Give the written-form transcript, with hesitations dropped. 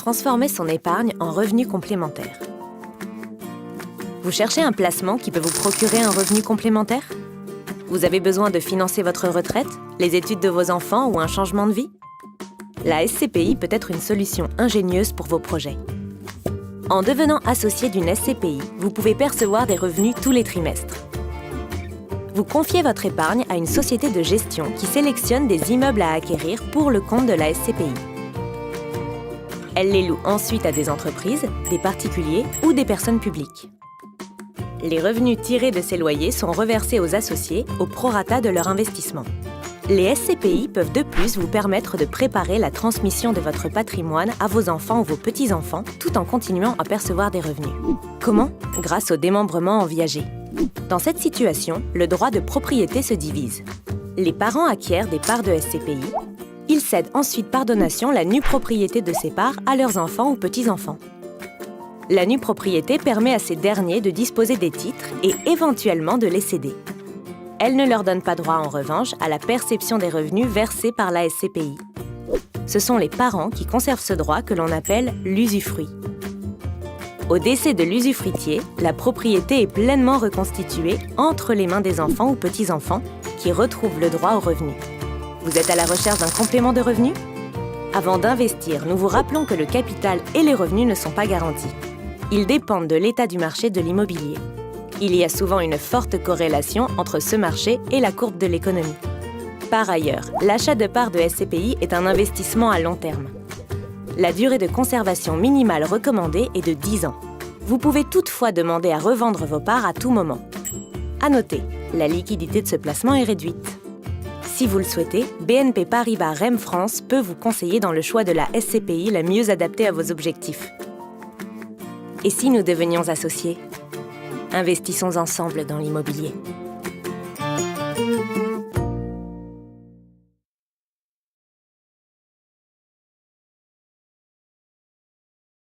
transformer son épargne en revenu complémentaire. Vous cherchez un placement qui peut vous procurer un revenu complémentaire? Vous avez besoin de financer votre retraite, les études de vos enfants ou un changement de vie? La SCPI peut être une solution ingénieuse pour vos projets. En devenant associé d'une SCPI, vous pouvez percevoir des revenus tous les trimestres. Vous confiez votre épargne à une société de gestion qui sélectionne des immeubles à acquérir pour le compte de la SCPI. Elle les loue ensuite à des entreprises, des particuliers ou des personnes publiques. Les revenus tirés de ces loyers sont reversés aux associés au prorata de leur investissement. Les SCPI peuvent de plus vous permettre de préparer la transmission de votre patrimoine à vos enfants ou vos petits-enfants tout en continuant à percevoir des revenus. Comment? Grâce au démembrement en viager. Dans cette situation, le droit de propriété se divise. Les parents acquièrent des parts de SCPI. Ils cèdent ensuite par donation la nue propriété de ces parts à leurs enfants ou petits-enfants. La nue propriété permet à ces derniers de disposer des titres et éventuellement de les céder. Elle ne leur donne pas droit, en revanche, à la perception des revenus versés par la SCPI. Ce sont les parents qui conservent ce droit que l'on appelle l'usufruit. Au décès de l'usufruitier, la propriété est pleinement reconstituée entre les mains des enfants ou petits-enfants qui retrouvent le droit aux revenus. Vous êtes à la recherche d'un complément de revenus? Avant d'investir, nous vous rappelons que le capital et les revenus ne sont pas garantis. Ils dépendent de l'état du marché de l'immobilier. Il y a souvent une forte corrélation entre ce marché et la courbe de l'économie. Par ailleurs, l'achat de parts de SCPI est un investissement à long terme. La durée de conservation minimale recommandée est de 10 ans. Vous pouvez toutefois demander à revendre vos parts à tout moment. À noter, la liquidité de ce placement est réduite. Si vous le souhaitez, BNP Paribas REM France peut vous conseiller dans le choix de la SCPI la mieux adaptée à vos objectifs. Et si nous devenions associés? Investissons ensemble dans l'immobilier.